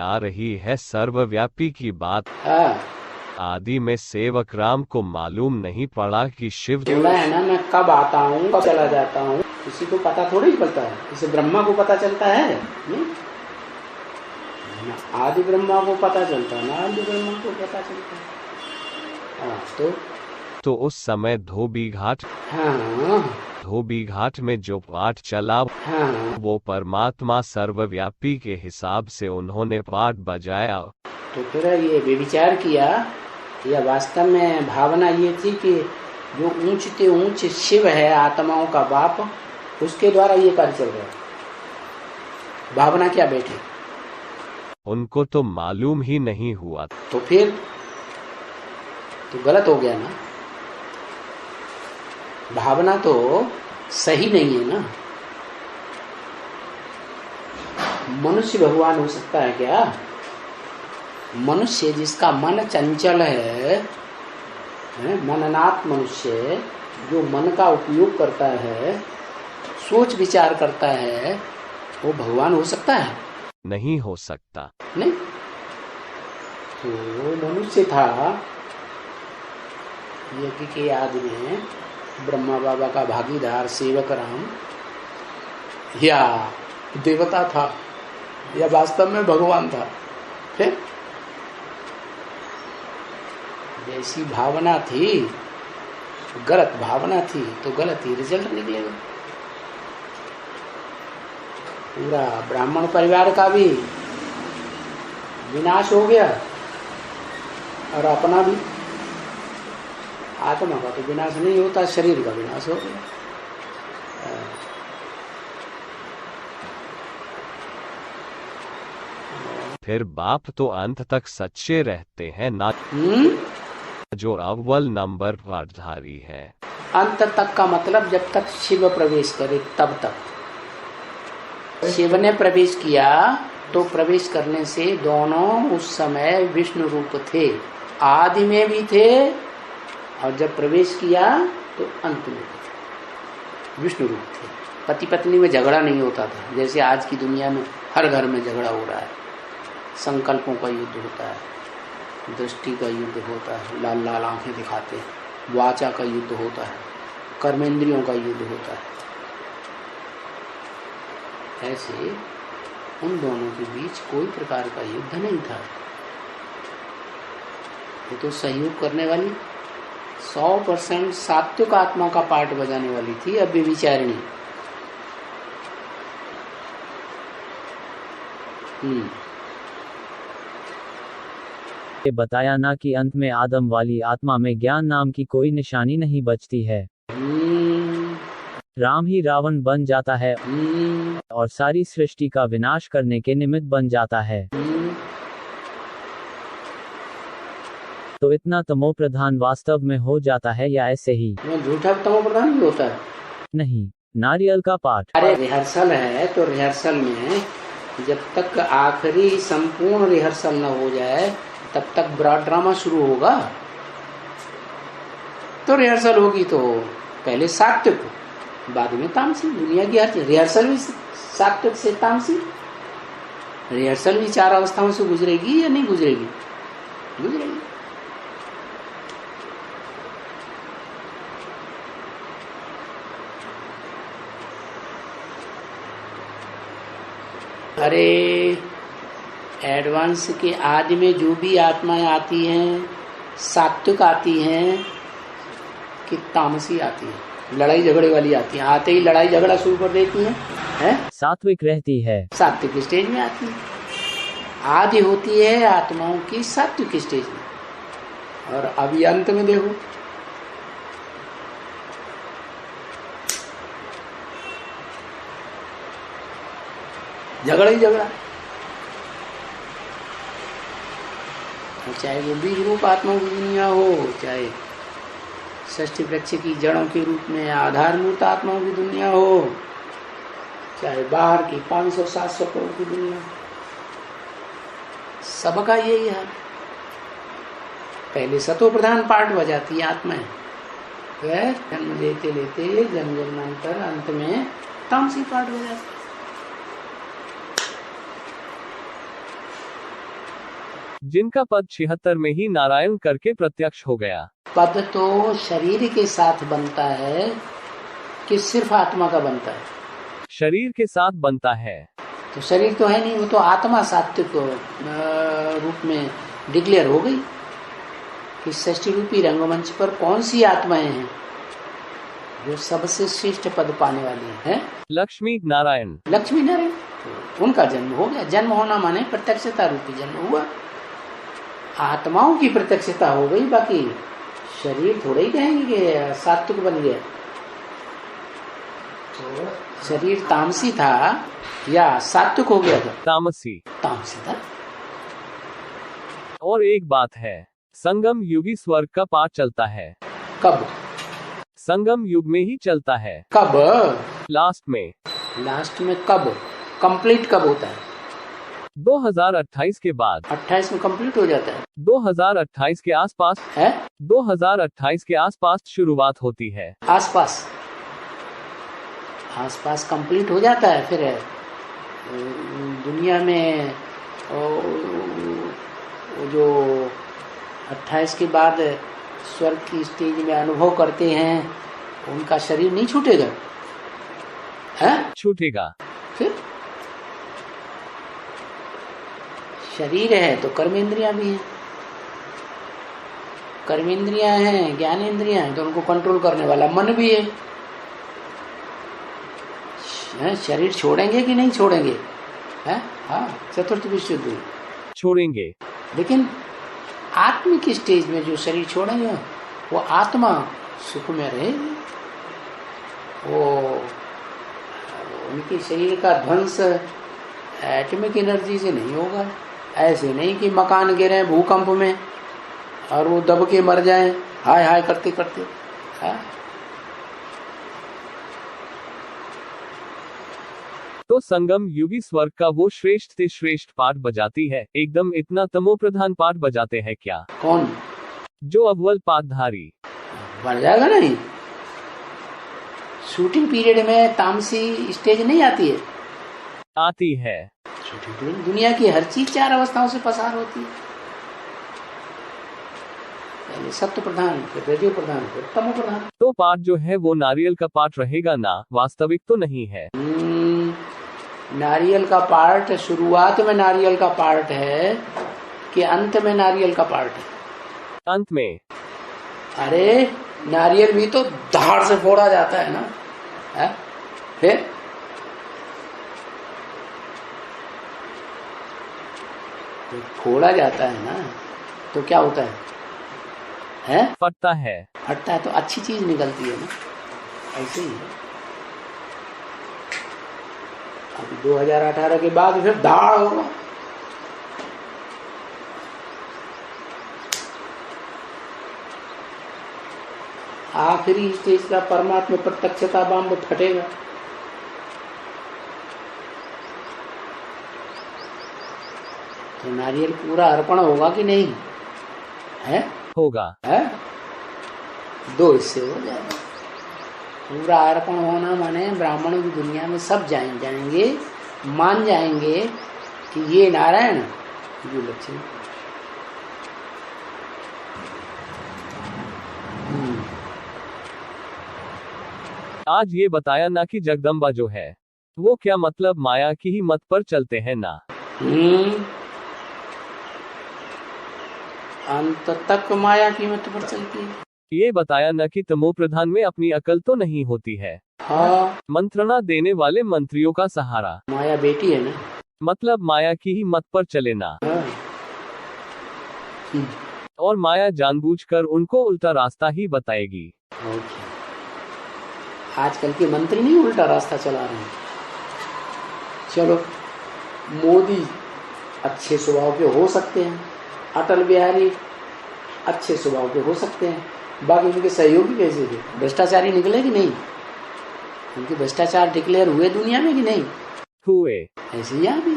आ रही है सर्वव्यापी की बात। हाँ, आदि में सेवक राम को मालूम नहीं पड़ा कि शिव बोला है ना, मैं कब आता हूँ कब चला जाता हूँ, किसी को पता थोड़ी चलता है। इसे ब्रह्मा को पता चलता है नहीं? ना आदि ब्रह्मा को पता चलता है, ना आदि ब्रह्मा को पता चलता है। हाँ, तो उस समय धोबी घाट हाँ में जो पाठ चला हाँ, वो परमात्मा सर्वव्यापी के हिसाब से उन्होंने पाठ बजाया। तो फिर ये विचार किया, या वास्तव में भावना ये थी कि जो ऊंचते ऊंच शिव है आत्माओं का बाप, उसके द्वारा ये कार्य चल रहा है। भावना क्या बैठी? उनको तो मालूम ही नहीं हुआ। तो फिर तो गलत हो गया ना, भावना तो सही नहीं है ना। मनुष्य भगवान हो सकता है क्या? मनुष्य जिसका मन चंचल है, मननाथ मनुष्य जो मन का उपयोग करता है, सोच विचार करता है, वो भगवान हो सकता है? नहीं हो सकता। नहीं। तो मनुष्य था, यज्ञ के आदि में ब्रह्मा बाबा का भागीदार सेवक राम, या देवता था, या वास्तव में भगवान था। फिर जैसी भावना थी, गलत भावना थी तो गलत ही रिजल्ट निकलेगा। पूरा ब्राह्मण परिवार का भी विनाश हो गया और अपना भी। आत्मा का तो विनाश नहीं होता, शरीर का विनाश हो गया। फिर बाप तो अंत तक सच्चे रहते हैं ना, जो अव्वल नंबर पाठधारी है। अंत तक का मतलब जब तक शिव प्रवेश करे तब तक। शिव ने प्रवेश किया तो प्रवेश करने से दोनों उस समय विष्णु रूप थे, आदि में भी थे, और जब प्रवेश किया तो अंत में विष्णु रूप थे। पति पत्नी में झगड़ा नहीं होता था जैसे आज की दुनिया में हर घर में झगड़ा हो रहा है। संकल्पों का युद्ध होता है, दृष्टि का युद्ध होता है, लाल लाल आंखें दिखाते हैं, वाचा का युद्ध होता है, कर्मेंद्रियों का युद्ध होता है। ऐसे उन दोनों के बीच कोई प्रकार का युद्ध नहीं था। ये तो सहयोग करने वाली 100% सात्विक आत्मा का पाठ बजाने वाली थी, अब विचारिणी। बताया ना कि अंत में आदम वाली आत्मा में ज्ञान नाम की कोई निशानी नहीं बचती है। राम ही रावण बन जाता है और सारी सृष्टि का विनाश करने के निमित्त बन जाता है। तो इतना तमो प्रधान वास्तव में हो जाता है या ऐसे ही? झूठा तमो प्रधान भी होता है? नहीं। नारियल का पाठ। अरे रिहर्सल है तो रिहर्सल में जब तक आखिरी संपूर्ण रिहर्सल न हो जाए तब तक ब्रॉड ड्रामा शुरू होगा। तो रिहर्सल होगी तो पहले सात्विक, बाद में तामसी। दुनिया की हर रिहर्सल भी सात्विक से तामसी। रिहर्सल भी 4 अवस्थाओं से गुजरेगी या नहीं गुजरेगी? गुजरेगी। अरे एडवांस के आदि में जो भी आत्माएं आती हैं, सात्विक आती हैं कि तामसी आती हैं, लड़ाई झगड़े वाली आती हैं। आते ही लड़ाई झगड़ा शुरू कर देती हैं, सात्विक रहती है, सात्विक स्टेज में आती है। आदि होती है आत्माओं की सात्विक स्टेज में, और अभी अंत में देखो झगड़ा ही झगड़ा। चाहे वो बीज रूप आत्माओं की दुनिया हो, चाहे षष्ठी वृक्ष की जड़ों के रूप में आधारभूत आत्माओं की दुनिया हो, चाहे बाहर की 500-700 करोड़ की दुनिया, सबका यही है। पहले सतो प्रधान पाठ बजाती है आत्माएं, फिर जन्म लेते लेते जन्म जन्मांतर अंत में तामसी पाठ बजाती। जिनका पद 76 में ही नारायण करके प्रत्यक्ष हो गया। पद तो शरीर के साथ बनता है कि सिर्फ आत्मा का बनता है? शरीर के साथ बनता है। तो शरीर तो है नहीं, वो तो आत्मा सात्विक रूप में डिक्लेयर हो गई कि षष्ठी रूपी रंगमंच पर कौन सी आत्माएं हैं जो सबसे श्रेष्ठ पद पाने वाली हैं? लक्ष्मी नारायण। लक्ष्मी नारायण, तो उनका जन्म हो गया। जन्म होना माने प्रत्यक्षता रूपी जन्म हुआ, आत्माओं की प्रत्यक्षता हो गई। बाकी शरीर थोड़े ही कहेंगे कि सात्विक बन गया। तो शरीर तामसी था या सात्विक हो गया था? तामसी। तामसी था। और एक बात है, संगम युगी स्वर्ग का पाठ चलता है। कब? संगम युग में ही चलता है। कब? लास्ट में। लास्ट में कब? कंप्लीट कब होता है? 2028 के बाद। 28 में कंप्लीट हो जाता है? 2028 के आसपास है। 2028 के आसपास शुरुआत होती है। आसपास आसपास कंप्लीट हो जाता है। फिर दुनिया में वो जो 28 के बाद स्वर्ग की स्टेज में अनुभव करते हैं, उनका शरीर नहीं छूटेगा? है? छूटेगा। फिर शरीर है तो कर्मेंद्रियां भी हैं, कर्मेंद्रियां हैं, ज्ञानेंद्रियां हैं, तो उनको कंट्रोल करने वाला मन भी है। शरीर छोड़ेंगे कि नहीं छोड़ेंगे? है? हाँ, चतुर्थ विशुद्धि छोड़ेंगे। लेकिन आत्मिक स्टेज में जो शरीर छोड़ेंगे वो आत्मा सुख में रहेगी। वो उनके शरीर का ध्वंस एटॉमिक एनर्जी से नहीं होगा। ऐसे नहीं कि मकान गिरे भूकंप में और वो दब के मर जाए हाय हाय करते करते। हाँ? तो संगम युगी स्वर्ग का वो श्रेष्ठ से श्रेष्ठ पाठ बजाती है, एकदम इतना तमो प्रधान पाठ बजाते हैं क्या? कौन? जो अव्वल पाठधारी। बन जाएगा नहीं। शूटिंग पीरियड में तामसी स्टेज नहीं आती है? आती है। शूटिंग पीरियड दुनिया की हर चीज 4 अवस्थाओं से पसार होती है। पहले सत्व प्रधान, फिर रजो प्रधान, फिर तमो प्रधान। तो पाठ जो है वो नारियल का पाठ रहेगा ना, वास्तविक तो नहीं है। नारियल का पार्ट शुरुआत में नारियल का पार्ट है कि अंत में नारियल का पार्ट है? अंत में। अरे नारियल भी तो धार से फोड़ा जाता है ना, है? फिर तो फोड़ा जाता है ना, तो क्या होता है? है? फटता है। फटता है तो अच्छी चीज निकलती है ना, ऐसे ही है। अभी 2018 के बाद फिर दाढ़ होगा। आखिरी स्टेज का परमात्मा प्रत्यक्षता बम फटेगा। तो नारियल पूरा अर्पण होगा कि नहीं? है? होगा। है? 2 हिस्से हो जाएगा। पूरा अर्पण होना माने ब्राह्मणों की दुनिया में सब जाएंगे, मान जाएंगे कि ये नारायण, ये लक्ष्मी। आज ये बताया ना कि जगदम्बा जो है वो क्या मतलब माया की ही मत पर चलते हैं ना। अंत तक माया की मत पर चलती है। ये बताया न कि तमो प्रधान में अपनी अकल तो नहीं होती है। हाँ, मंत्रणा देने वाले मंत्रियों का सहारा। माया बेटी है ना, मतलब माया की ही मत पर चले ना। हाँ। और माया जानबूझकर उनको उल्टा रास्ता ही बताएगी। आजकल के मंत्री नहीं उल्टा रास्ता चला रहे हैं। चलो, मोदी अच्छे स्वभाव के हो सकते हैं, अटल बिहारी अच्छे स्वभाव के हो सकते हैं, बाकी उनके सहयोगी कैसे थे? भ्रष्टाचारी निकले कि नहीं? उनके भ्रष्टाचार डिक्लेयर हुए दुनिया में कि नहीं हुए? ऐसे ही यहाँ भी।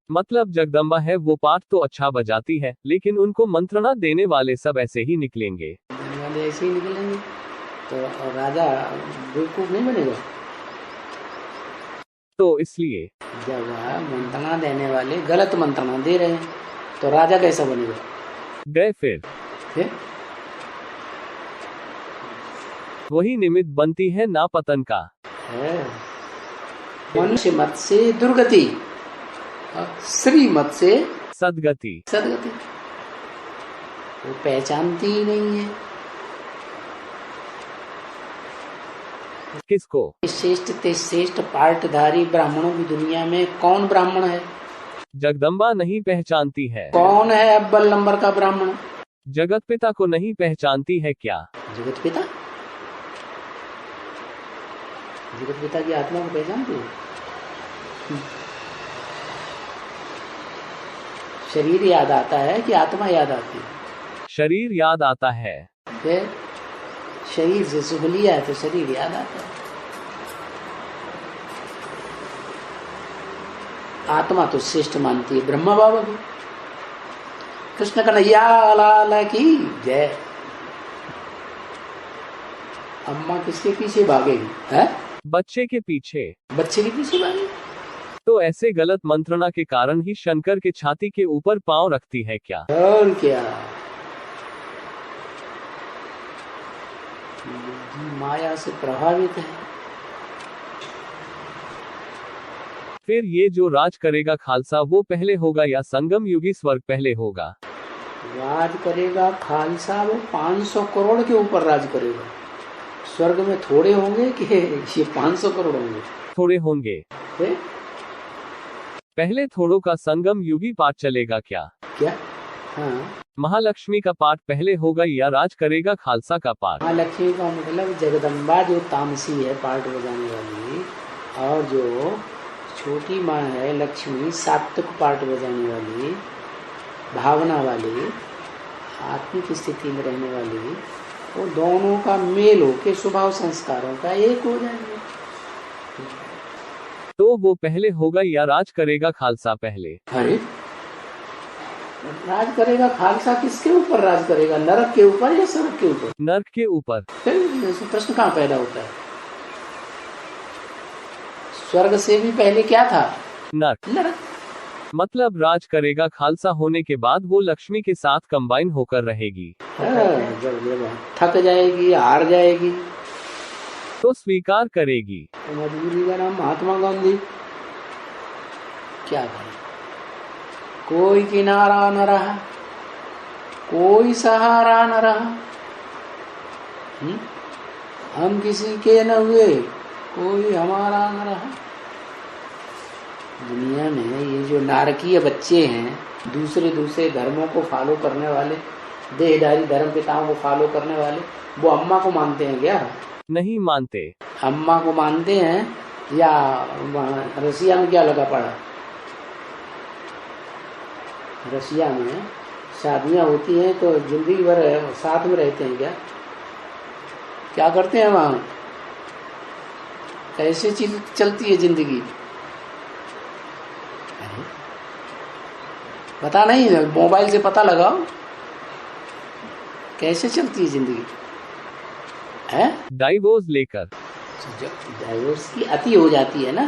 मतलब जगदम्बा है वो पाठ तो अच्छा बजाती है, लेकिन उनको मंत्रणा देने वाले सब ऐसे ही निकलेंगे। वाले ऐसे ही निकलेंगे तो राजा बेवकूफ नहीं बनेगा। तो इसलिए जब मंत्रणा देने वाले गलत मंत्रणा दे रहे हैं तो राजा कैसा बनेगा? गए फिर वही निमित्त बनती है ना पतन का। है मनुष्य मत से दुर्गति, श्री मत से सदगति। सदगति वो पहचानती ही नहीं है। किसको? श्रेष्ठ ते श्रेष्ठ पाठधारी ब्राह्मणों की दुनिया में कौन ब्राह्मण है? जगदम्बा नहीं पहचानती है। कौन है अव्वल नंबर का ब्राह्मण? जगत पिता को नहीं पहचानती है क्या? जगत पिता, जगत पिता की आत्मा को पहचानती है? शरीर याद आता है कि आत्मा याद आती है? शरीर याद आता है। फिर शरीर से सुख लिया है तो शरीर याद आता है। आत्मा तो श्रेष्ठ मानती है ब्रह्मा बाबा को। कृष्ण कन्हैया लाल की जय। अम्मा किसके पीछे भागेगी? है बच्चे के पीछे। बच्चे के पीछे भागेगी। तो ऐसे गलत मंत्रणा के कारण ही शंकर के छाती के ऊपर पांव रखती है क्या? और क्या, माया से प्रभावित है। फिर ये जो राज करेगा खालसा वो पहले होगा या संगम युगी स्वर्ग पहले होगा? राज करेगा खालसा वो 500 करोड़ के ऊपर राज करेगा। स्वर्ग में थोड़े होंगे कि ये 500 करोड़ होंगे? थोड़े होंगे। पहले थोड़ों का संगम युगी पाठ चलेगा क्या? क्या? हाँ, महालक्ष्मी का पाठ पहले होगा या राज करेगा खालसा का पाठ? महालक्ष्मी का मतलब जगदम्बा जो तामसी है पाठ बजाने वाली, और जो छोटी माँ है लक्ष्मी सात्विक पाठ बजाने वाली, भावना वाली, आत्मिक स्थिति में रहने वाली, वो दोनों का मेल होके स्वभाव संस्कारों का एक हो जाएंगे। तो वो पहले होगा या राज करेगा खालसा पहले? अरे राज करेगा खालसा किसके ऊपर राज करेगा? नरक के ऊपर या स्वर्ग के ऊपर? नरक के ऊपर। फिर प्रश्न कहाँ पैदा होता है? स्वर्ग से भी पहले क्या था? नरक। नरक। मतलब राज करेगा खालसा होने के बाद वो लक्ष्मी के साथ कंबाइन होकर रहेगी। जब थक जाएगी, हार जाएगी तो स्वीकार करेगी। तो मजबूरी का नाम महात्मा गांधी। क्या करें? कोई किनारा न रहा, कोई सहारा न रहा। हम किसी के न हुए, कोई हमारा न रहा। दुनिया में ये जो नारकीय बच्चे हैं, दूसरे धर्मों को फॉलो करने वाले, देहधारी धर्म पिताओं को फॉलो करने वाले, वो अम्मा को मानते हैं क्या? नहीं मानते। अम्मा को मानते हैं या रसिया में क्या लगा पड़ा? रसिया में शादियां होती हैं तो जिंदगी भर साथ में रहते हैं क्या? क्या करते हैं वहां? कैसे चलती है जिंदगी? पता नहीं, मोबाइल से पता लगाओ कैसे चलती है जिंदगी है। डाइवोर्स लेकर। डाइवोर्स की अति हो जाती है ना।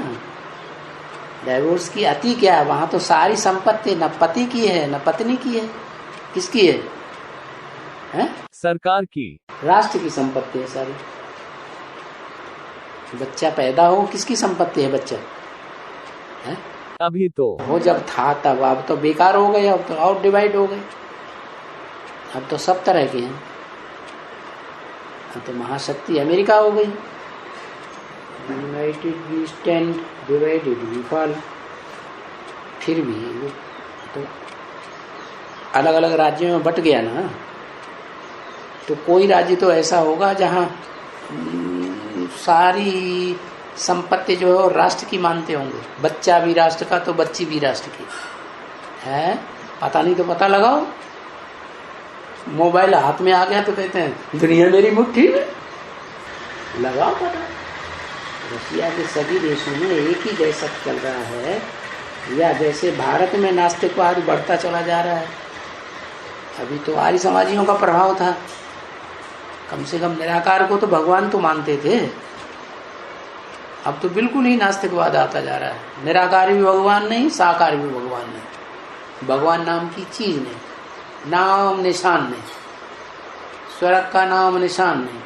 डाइवोर्स की अति क्या है? वहां तो सारी संपत्ति न पति की है न पत्नी की है। किसकी है? हैं? सरकार की, राष्ट्र की संपत्ति है सारी। बच्चा पैदा हो किसकी संपत्ति है? बच्चा है? अभी तो वो जब था तब, अब तो बेकार हो गए, अब तो और डिवाइड हो गए। अब तो सब तरह के हैं। अब तो महाशक्ति अमेरिका हो गई। United we stand, divided we fall. फिर भी तो अलग अलग राज्यों में बट गया ना। तो कोई राज्य तो ऐसा होगा जहां सारी संपत्ति जो है वो राष्ट्र की मानते होंगे। बच्चा भी राष्ट्र का तो बच्ची भी राष्ट्र की है। पता नहीं तो पता लगाओ। मोबाइल हाथ में आ गया तो कहते हैं दुनिया मेरी मुट्ठी में। लगाओ पता। रशिया के सभी देशों में एक ही जैसा चल रहा है, या जैसे भारत में नास्तिकवाद बढ़ता चला जा रहा है। अभी तो आर्य समाजियों का प्रभाव था। कम से कम निराकार को तो भगवान तो मानते थे। अब तो बिल्कुल ही नास्तिकवाद आता जा रहा है। निराकार भी भगवान नहीं, साकार भी भगवान नहीं, भगवान नाम की चीज नहीं, नाम निशान नहीं, स्वर्ग का नाम निशान नहीं,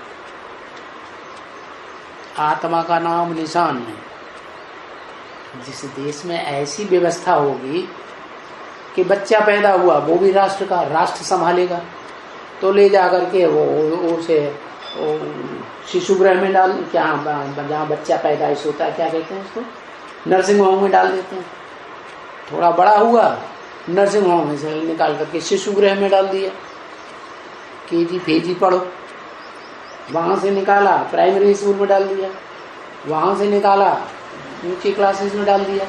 आत्मा का नाम निशान नहीं। जिस देश में ऐसी व्यवस्था होगी कि बच्चा पैदा हुआ वो भी राष्ट्र का, राष्ट्र संभालेगा, तो ले जा करके वो उसे शिशु गृह में डाल, क्या जहाँ बच्चा पैदाइश होता है क्या कहते हैं उसको, नर्सिंग होम में डाल देते हैं। थोड़ा बड़ा हुआ नर्सिंग होम में से निकाल करके शिशु गृह में डाल दिया, केजी फेजी पढ़ो, वहां से निकाला प्राइमरी स्कूल में डाल दिया, वहां से निकाला ऊंची क्लासेस में डाल दिया,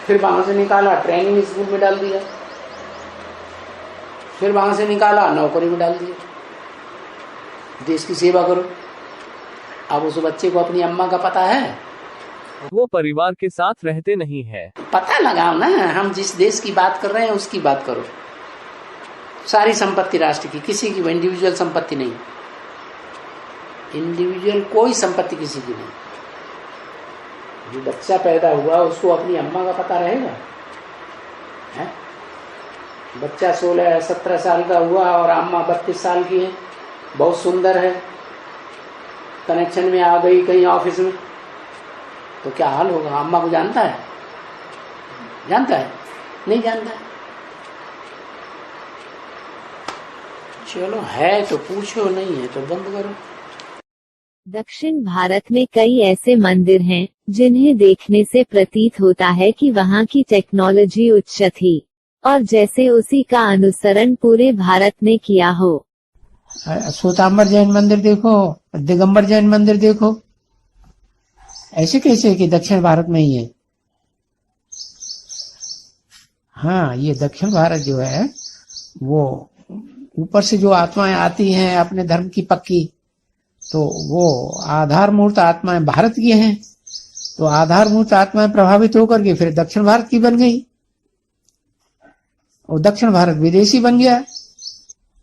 फिर वहां से निकाला ट्रेनिंग स्कूल में डाल दिया, फिर वहां से निकाला नौकरी में डाल दिया। देश की सेवा करो। अब उस बच्चे को अपनी अम्मा का पता है, वो परिवार के साथ रहते नहीं है, पता लगाओ ना। हम जिस देश की बात कर रहे हैं उसकी बात करो। सारी संपत्ति राष्ट्र की, किसी की इंडिविजुअल संपत्ति नहीं, इंडिविजुअल कोई संपत्ति किसी की नहीं। जो बच्चा पैदा हुआ उसको अपनी अम्मा का पता रहेगा है? बच्चा 16-17 साल का हुआ और अम्मा 32 साल की है, बहुत सुंदर है, कनेक्शन में आ गई कहीं ऑफिस में, तो क्या हाल होगा? अम्मा को जानता है? जानता है? नहीं जानता है। चलो है तो पूछो, नहीं है तो बंद करो। दक्षिण भारत में कई ऐसे मंदिर हैं जिन्हें देखने से प्रतीत होता है कि वहाँ की टेक्नोलॉजी उच्च थी, और जैसे उसी का अनुसरण पूरे भारत ने किया हो। श्वेतांबर जैन मंदिर देखो, दिगंबर जैन मंदिर देखो, ऐसे कैसे कि दक्षिण भारत में ही है? हाँ, ये दक्षिण भारत जो है वो ऊपर से जो आत्माएं आती हैं अपने धर्म की पक्की, तो वो आधार मूर्त आत्माएं भारत की हैं, तो आधार मूर्त आत्माएं प्रभावित होकर के फिर दक्षिण भारत की बन गई, और दक्षिण भारत विदेशी बन गया।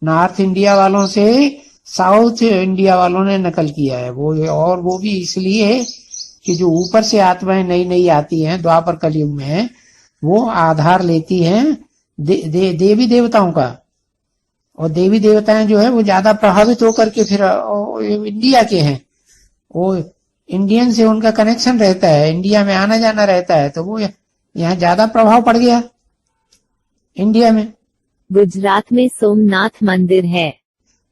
नॉर्थ इंडिया वालों से साउथ इंडिया वालों ने नकल किया है वो, और वो भी इसलिए कि जो ऊपर से आत्माएं नई नई आती हैं द्वापर कलयुग में, वो आधार लेती हैं देवी देवताओं का, और देवी देवताएं जो है वो ज्यादा प्रभावित होकर के फिर इंडिया के हैं, वो इंडियन से उनका कनेक्शन रहता है, इंडिया में आना जाना रहता है, तो वो यहाँ ज्यादा प्रभाव पड़ गया इंडिया में। गुजरात में सोमनाथ मंदिर है।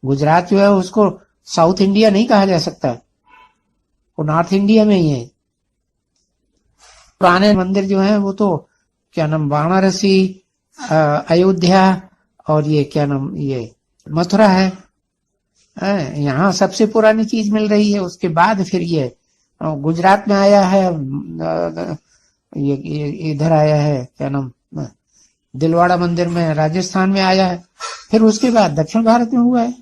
गुजरात जो है उसको साउथ इंडिया नहीं कहा जा सकता, वो नॉर्थ इंडिया में ही है। पुराने मंदिर जो है वो तो क्या नाम, वाराणसी, अयोध्या और ये क्या नाम, ये मथुरा है। यहाँ सबसे पुरानी चीज मिल रही है। उसके बाद फिर ये गुजरात में आया है, ये इधर आया है क्या नाम, दिलवाड़ा मंदिर में राजस्थान में आया है, फिर उसके बाद दक्षिण भारत में हुआ है।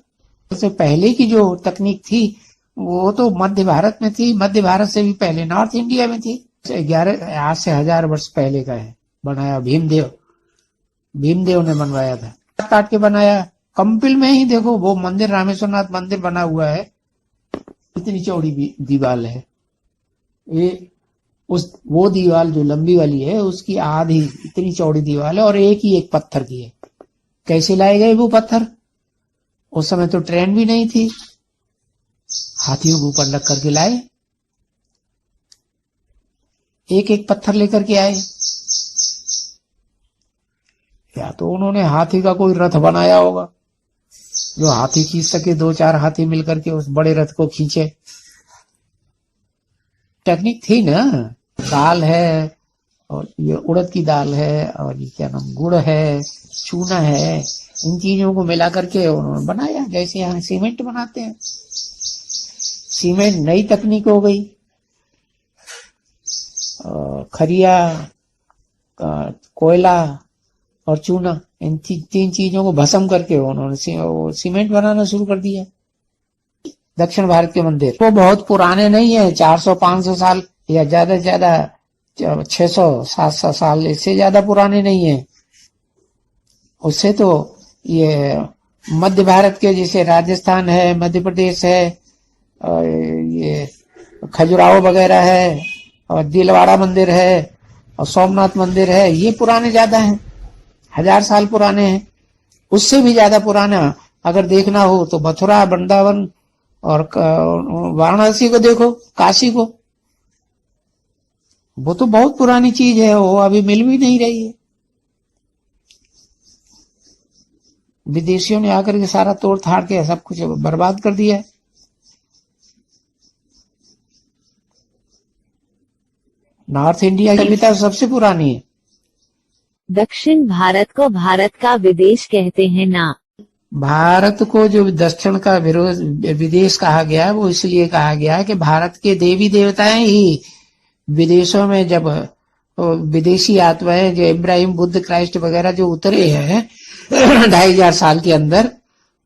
उससे पहले की जो तकनीक थी वो तो मध्य भारत में थी, मध्य भारत से भी पहले नॉर्थ इंडिया में थी। 11 से 1000 वर्ष पहले का है, बनाया भीमदेव ने बनवाया था, काट के बनाया। कंपिल में ही देखो वो मंदिर, रामेश्वरनाथ मंदिर बना हुआ है, इतनी चौड़ी दीवार है ये, वो दीवार जो लंबी वाली है उसकी आधी इतनी चौड़ी दीवार है, और एक ही एक पत्थर की है। कैसे लाए गए वो पत्थर? उस समय तो ट्रेन भी नहीं थी, हाथियों के ऊपर लग करके लाए, एक एक पत्थर लेकर के आए। या तो उन्होंने हाथी का कोई रथ बनाया होगा जो हाथी खींच सके, 2-4 हाथी मिलकर के उस बड़े रथ को खींचे। टेक्निक थी ना। दाल है, और ये उड़द की दाल है, और ये क्या नाम, गुड़ है, चूना है, इन चीजों को मिला करके उन्होंने बनाया, जैसे यहाँ सीमेंट बनाते हैं। सीमेंट नई तकनीक हो गई। खरिया, कोयला और चूना, इन 3 चीजों को भस्म करके उन्होंने सीमेंट बनाना शुरू कर दिया। दक्षिण भारत के मंदिर वो बहुत पुराने नहीं है, 400-500 साल या ज्यादा से ज्यादा 600-700 साल, इससे ज्यादा पुराने नहीं है। उससे तो ये मध्य भारत के जैसे राजस्थान है, मध्य प्रदेश है, और ये खजुराहो वगैरह है, और दिलवाड़ा मंदिर है, और सोमनाथ मंदिर है, ये पुराने ज्यादा हैं, 1000 साल पुराने हैं। उससे भी ज्यादा पुराना अगर देखना हो तो मथुरा, वृंदावन और वाराणसी को देखो, काशी को। वो तो बहुत पुरानी चीज है, वो अभी मिल भी नहीं रही है। विदेशियों ने आकर के सारा तोड़ थाड़ के सब कुछ बर्बाद कर दिया है। नॉर्थ इंडिया की सभ्यता सबसे पुरानी है। दक्षिण भारत को भारत का विदेश कहते हैं ना। भारत को जो दक्षिण का विदेश कहा गया है, वो इसलिए कहा गया है कि भारत के देवी देवताएं ही विदेशों में, जब विदेशी आत्माएं जो इब्राहिम, बुद्ध, क्राइस्ट वगैरह जो उतरे हैं 2500 साल के अंदर,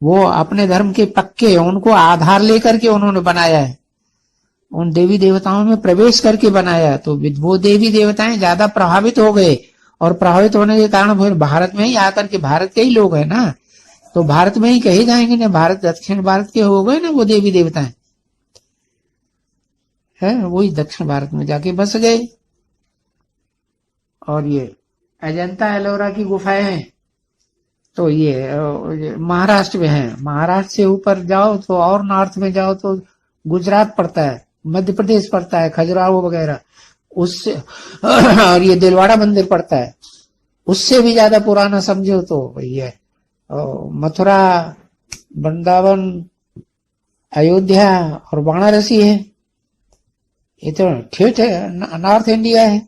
वो अपने धर्म के पक्के, उनको आधार लेकर के उन्होंने बनाया है, उन देवी देवताओं में प्रवेश करके बनाया है। तो वो देवी देवताएं ज्यादा प्रभावित हो गए, और प्रभावित होने के कारण फिर भारत में ही आकर के, भारत के ही लोग हैं ना, तो भारत में ही कहे जाएंगे ना, भारत दक्षिण भारत के हो गए ना वो देवी देवताएं, है वही दक्षिण भारत में जाके बस गए। और ये अजंता एलोरा की गुफाएं हैं, तो ये महाराष्ट्र में है। महाराष्ट्र से ऊपर जाओ तो, और नॉर्थ में जाओ तो गुजरात पड़ता है, मध्य प्रदेश पड़ता है, खजुराहो वगैरह उससे और ये दिलवाड़ा मंदिर पड़ता है। उससे भी ज्यादा पुराना समझो तो ये मथुरा, वृंदावन, अयोध्या और वाराणसी है। ये तो ठेठ है, नॉर्थ इंडिया है।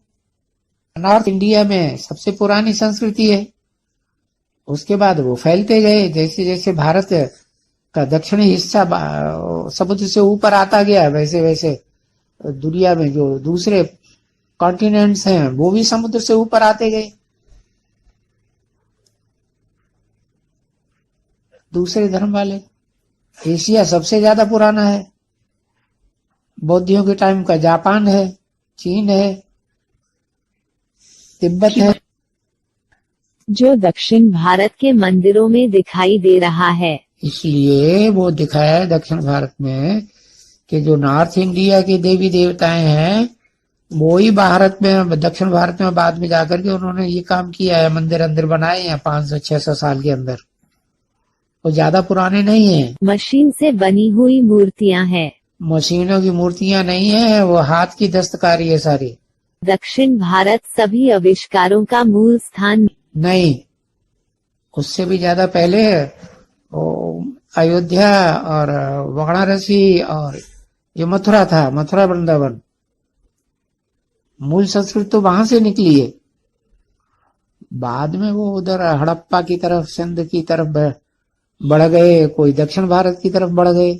नॉर्थ इंडिया में सबसे पुरानी संस्कृति है। उसके बाद वो फैलते गए, जैसे जैसे भारत का दक्षिणी हिस्सा समुद्र से ऊपर आता गया, वैसे वैसे दुनिया में जो दूसरे कॉन्टिनेंट्स हैं वो भी समुद्र से ऊपर आते गए। दूसरे धर्म वाले, एशिया सबसे ज्यादा पुराना है। बौद्धियों के टाइम का जापान है, चीन है, तिब्बत है। जो दक्षिण भारत के मंदिरों में दिखाई दे रहा है, इसलिए वो दिखाया है दक्षिण भारत में कि जो नॉर्थ इंडिया के देवी देवताएं हैं वो ही भारत में, दक्षिण भारत में बाद में जाकर के उन्होंने ये काम किया है, मंदिर अंदर बनाए हैं 500-600 साल के अंदर। वो ज्यादा पुराने नहीं है। मशीन से बनी हुई मूर्तियां हैं। मशीनों की मूर्तियां नहीं है, वो हाथ की दस्तकारी है सारी। दक्षिण भारत सभी आविष्कारों का मूल स्थान नहीं, उससे भी ज्यादा पहले अयोध्या और वाराणसी और ये मथुरा था, मथुरा वृंदावन, मूल संस्कृत तो वहां से निकली है। बाद में वो उधर हड़प्पा की तरफ, सिंध की तरफ बढ़ गए, कोई दक्षिण भारत की तरफ बढ़ गए।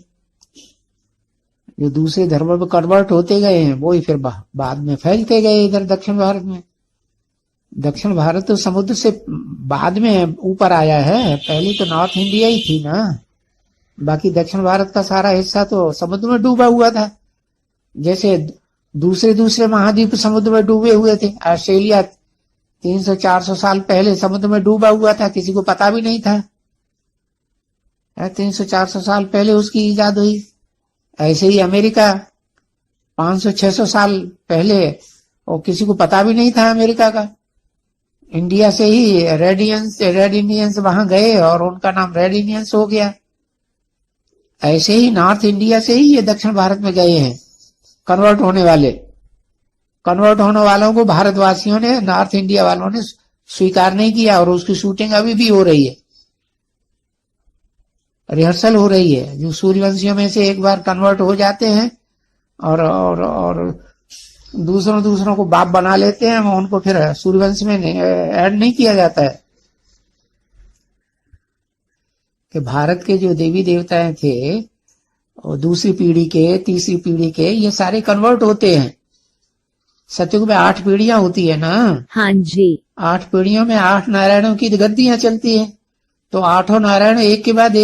जो दूसरे धर्मों में कन्वर्ट होते गए हैं वो ही फिर बाद में फैलते गए इधर दक्षिण भारत में। दक्षिण भारत तो समुद्र से बाद में ऊपर आया है, पहले तो नॉर्थ इंडिया ही थी ना। बाकी दक्षिण भारत का सारा हिस्सा तो समुद्र में डूबा हुआ था। जैसे दूसरे महाद्वीप समुद्र में डूबे हुए थे। ऑस्ट्रेलिया 300-400 साल पहले समुद्र में डूबा हुआ था, किसी को पता भी नहीं था। 300-400 साल पहले उसकी इजाद हुई। ऐसे ही अमेरिका 500-600 साल पहले, और किसी को पता भी नहीं था अमेरिका का। इंडिया से ही रेड इंडियंस वहां गए और उनका नाम रेड इंडियंस हो गया। ऐसे ही नॉर्थ इंडिया से ही ये दक्षिण भारत में गए हैं कन्वर्ट होने वाले। कन्वर्ट होने वालों को भारतवासियों ने, नॉर्थ इंडिया वालों ने स्वीकार नहीं किया, और उसकी शूटिंग अभी भी हो रही है, रिहर्सल हो रही है। जो सूर्यवंशियों में से एक बार कन्वर्ट हो जाते हैं और दूसरों को बाप बना लेते हैं, उनको फिर सूर्यवंश में ऐड नहीं किया जाता है। कि भारत के जो देवी देवताएं थे, और दूसरी पीढ़ी के, तीसरी पीढ़ी के, ये सारे कन्वर्ट होते हैं। सतयुग में 8 पीढ़ियां होती है ना। हाँ जी। 8 पीढ़ियों में 8 नारायणों की गद्दियां चलती हैं। तो 8 नारायण एक के बाद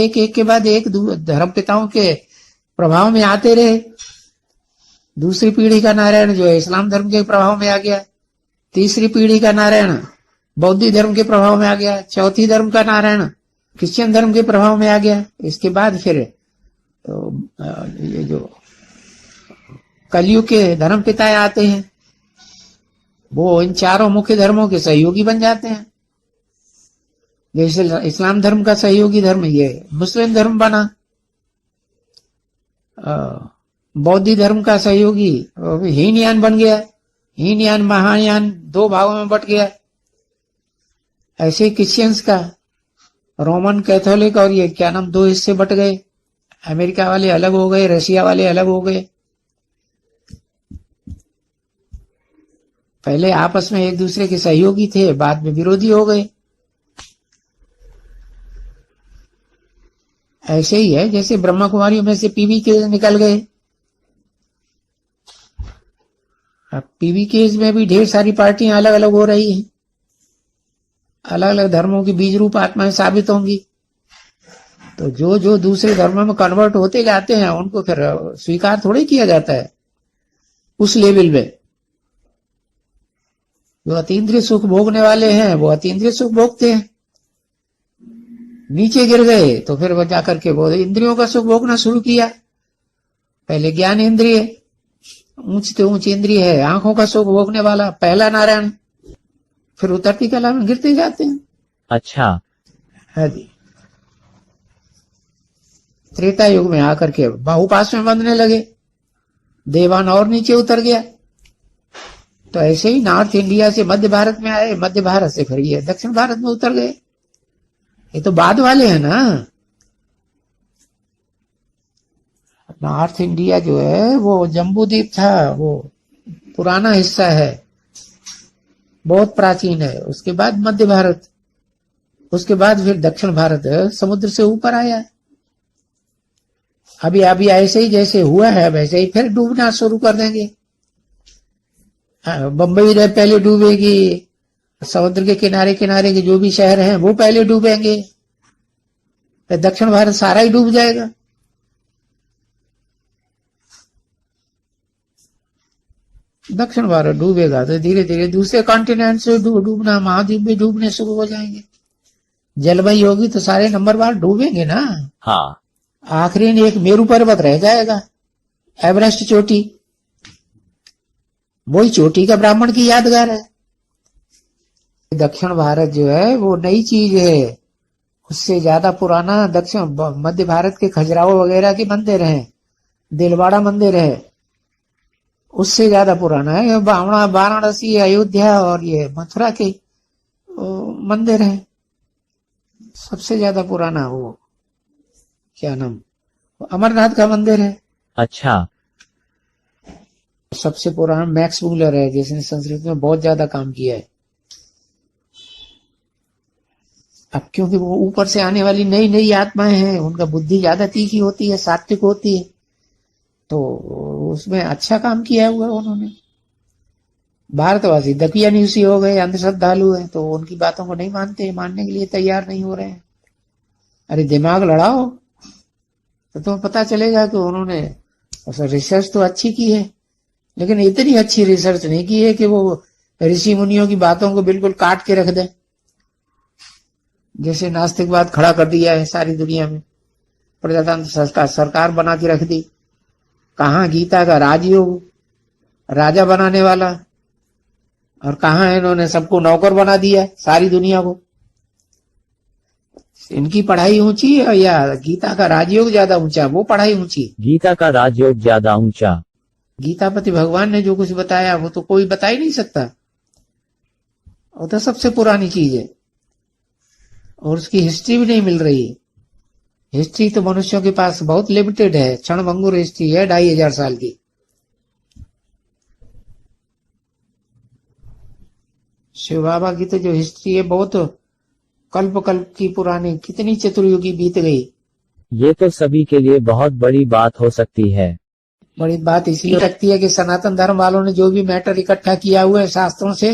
एक धर्म पिताओं के प्रभाव में आते रहे। दूसरी पीढ़ी का नारायण जो है इस्लाम धर्म के प्रभाव में आ गया। तीसरी पीढ़ी का नारायण बौद्ध धर्म के प्रभाव में आ गया। चौथी धर्म का नारायण क्रिश्चियन धर्म के प्रभाव में आ गया। इसके बाद फिर तो ये जो कलयुग के धर्म पिता आते हैं, वो इन चारों मुख्य धर्मों के सहयोगी बन जाते हैं। जैसे इस्लाम धर्म का सहयोगी धर्म ये मुस्लिम धर्म बना, बौद्ध धर्म का सहयोगी हीनयान बन गया, हीनयान महायान दो भागों में बट गया। ऐसे क्रिश्चियंस का रोमन कैथोलिक और ये क्या नाम दो हिस्से बट गए, अमेरिका वाले अलग हो गए, रशिया वाले अलग हो गए। पहले आपस में एक दूसरे के सहयोगी थे, बाद में विरोधी हो गए। ऐसे ही है जैसे ब्रह्मा कुमारियों में से पीवी के निकल गए। अब पीवी केस में भी ढेर सारी पार्टियां अलग अलग हो रही हैं, अलग अलग धर्मों की बीज रूप आत्माएं साबित होंगी। तो जो जो दूसरे धर्मों में कन्वर्ट होते जाते हैं उनको फिर स्वीकार थोड़े किया जाता है उस लेवल में। जो अतीन्द्रिय सुख भोगने वाले हैं वो अतीन्द्रिय सुख भोगते हैं, नीचे गिर गए तो फिर वो जाकर के वो इंद्रियों का सुख भोगना शुरू किया। पहले ज्ञान इंद्रिय, ऊंच से ऊंच इंद्रिय है आंखों का सुख भोगने वाला पहला नारायण, फिर उतरती कला में गिरते जाते हैं। अच्छा, है जी। त्रेता युग में आकर के बाहुपास में बंधने लगे, देवान और नीचे उतर गया। तो ऐसे ही नॉर्थ इंडिया से मध्य भारत में आए, मध्य भारत से फिर ये दक्षिण भारत में उतर गए। ये तो बाद वाले हैं ना। नॉर्थ इंडिया जो है वो जम्बू द्वीप था, वो पुराना हिस्सा है, बहुत प्राचीन है। उसके बाद मध्य भारत, उसके बाद फिर दक्षिण भारत समुद्र से ऊपर आया। अभी अभी ऐसे ही जैसे हुआ है वैसे ही फिर डूबना शुरू कर देंगे। बंबई पहले डूबेगी, समुद्र के किनारे किनारे के जो भी शहर हैं वो पहले डूबेंगे, फिर दक्षिण भारत सारा ही डूब जाएगा। दक्षिण भारत डूबेगा तो धीरे धीरे दूसरे कॉन्टिनेंट से डूबना, महाद्वीप भी डूबने शुरू हो जाएंगे। जलवायु होगी तो सारे नंबर बार डूबेंगे ना। हाँ, आखिरी में एक मेरू पर्वत रह जाएगा, एवरेस्ट चोटी, वही चोटी का ब्राह्मण की यादगार है। दक्षिण भारत जो है वो नई चीज है, उससे ज्यादा पुराना दक्षिण मध्य भारत के खजुराहो वगैरह के मंदिर हैं, दिलवाड़ा मंदिर है, उससे ज्यादा पुराना है वाराणसी, अयोध्या और ये मथुरा के मंदिर है। सबसे ज्यादा पुराना वो क्या नाम, अमरनाथ का मंदिर है। अच्छा, सबसे पुराना मैक्स मूलर है जिसने संस्कृत में बहुत ज्यादा काम किया है। अब क्योंकि वो ऊपर से आने वाली नई नई आत्माएं हैं, उनका बुद्धि ज्यादा तीखी होती है, सात्विक होती है, तो उसमें अच्छा काम किया हुआ उन्होंने। भारतवासी दकियानुसी हो गए, अंधश्रद्धालु है, तो उनकी बातों को नहीं मानते, मानने के लिए तैयार नहीं हो रहे हैं। अरे दिमाग लड़ाओ तो तुम्हें पता चलेगा कि उन्होंने रिसर्च तो अच्छी की है, लेकिन इतनी अच्छी रिसर्च नहीं की है कि वो ऋषि मुनियों की बातों को बिल्कुल काट के रख दे, जैसे नास्तिकवाद खड़ा कर दिया है सारी दुनिया में, प्रजातंत्र सरकार बना के रख दी। कहाँ गीता का राजयोग, राजा बनाने वाला, और कहाँ इन्होंने सबको नौकर बना दिया सारी दुनिया को। इनकी पढ़ाई ऊंची है या गीता का राजयोग ज्यादा ऊंचा, वो पढ़ाई ऊंची। गीता का राजयोग ज्यादा ऊंचा। गीतापति भगवान ने जो कुछ बताया वो तो कोई बता ही नहीं सकता, वो तो सबसे पुरानी चीज है और उसकी हिस्ट्री भी नहीं मिल रही। हिस्ट्री तो मनुष्यों के पास बहुत लिमिटेड है, क्षणभंगुर हिस्ट्री है 2500 साल की। शिव बाबा की तो जो हिस्ट्री है बहुत कल्प कल्प की पुरानी, कितनी चतुर्युगी बीत गई। ये तो सभी के लिए बहुत बड़ी बात हो सकती है। बड़ी बात इसलिए लगती है कि सनातन धर्म वालों ने जो भी मैटर इकट्ठा किया हुआ है शास्त्रों से,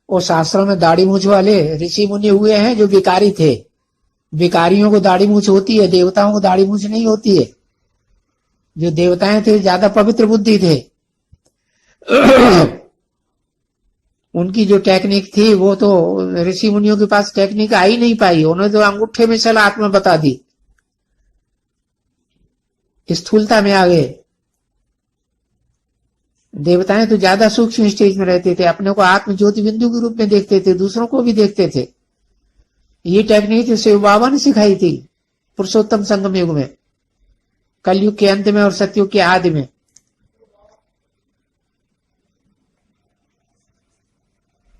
वो शास्त्रों में दाढ़ी मूछ वाले ऋषि मुनि हुए हैं जो भिखारी थे। भिखारियों को दाढ़ी मूछ होती है, देवताओं को दाढ़ी मूछ नहीं होती है। जो देवताएं थे ज्यादा पवित्र बुद्धि थे, उनकी जो टेक्निक थी वो तो ऋषि मुनियों के पास टेक्निक आ ही नहीं पाई। उन्होंने तो अंगूठे में चला आत्मा बता दी, स्थूलता में आ गए। देवताएं तो ज्यादा सूक्ष्म स्टेज में रहते थे, अपने को आत्म ज्योति बिंदु के रूप में देखते थे, दूसरों को भी देखते थे। ये टेक्निक शिव बाबा ने सिखाई थी पुरुषोत्तम संगम युग में, कलयुग के अंत में और सतयुग के आदि में।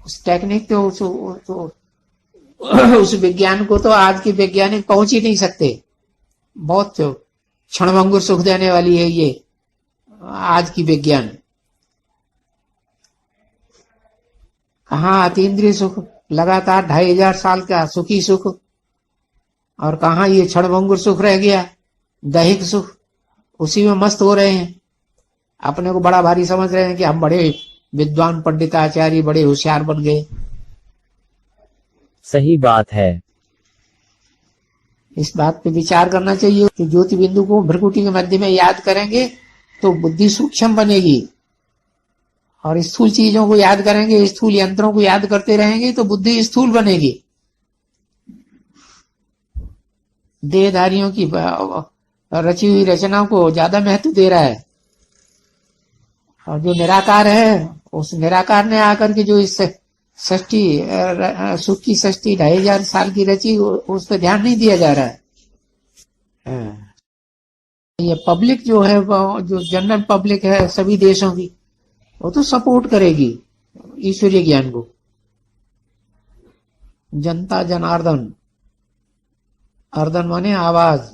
उस टेक्निक तो उस विज्ञान को तो आज के वैज्ञानिक पहुंच ही नहीं सकते। बहुत क्षणभंगुर सुख देने वाली है ये आज की विज्ञान। कहाँ अतीन्द्रिय सुख, लगातार 2500 साल का सुखी सुख, और कहाँ ये क्षणभंगुर सुख रह गया, दैहिक सुख, उसी में मस्त हो रहे हैं। अपने को बड़ा भारी समझ रहे हैं कि हम बड़े विद्वान पंडिताचार्य, बड़े होशियार बन गए। सही बात है। इस बात पे विचार करना चाहिए कि ज्योति बिंदु को भ्रकुटी के मध्य में याद करेंगे तो बुद्धि सूक्ष्म बनेगी, और स्थूल चीजों को याद करेंगे, स्थूल यंत्रों को याद करते रहेंगे तो बुद्धि स्थूल बनेगी। देहधारियों की रची हुई रचना को ज्यादा महत्व दे रहा है, और जो निराकार है उस निराकार ने आकर के जो इस षष्ठी सुख की षष्ठी 2500 साल की रची, उस पर ध्यान नहीं दिया जा रहा है। ये पब्लिक जो है, जो जनरल पब्लिक है सभी देशों की, वो तो सपोर्ट करेगी ईश्वरीय ज्ञान को। जनता जनार्दन, अर्दन माने आवाज,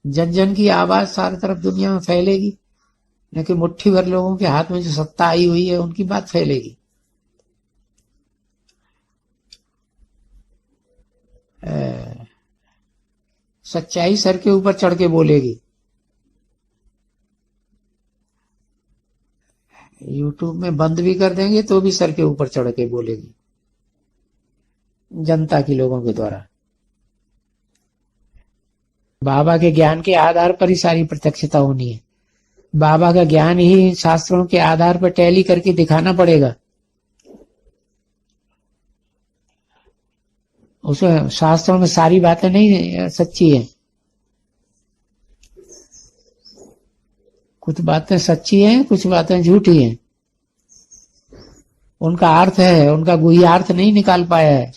जन जन की आवाज सारी तरफ दुनिया में फैलेगी, लेकिन मुट्ठी भर लोगों के हाथ में जो सत्ता आई हुई है उनकी बात फैलेगी। सच्चाई सर के ऊपर चढ़ के बोलेगी। यूट्यूब में बंद भी कर देंगे तो भी सर के ऊपर चढ़ के बोलेगी, जनता के लोगों के द्वारा। बाबा के ज्ञान के आधार पर ही सारी प्रत्यक्षता होनी है। बाबा का ज्ञान ही शास्त्रों के आधार पर टैली करके दिखाना पड़ेगा। उसमें शास्त्रों में सारी बातें नहीं सच्ची है, कुछ बातें सच्ची हैं, कुछ बातें झूठी हैं। उनका अर्थ है, उनका गुह्यार्थ नहीं निकाल पाया है।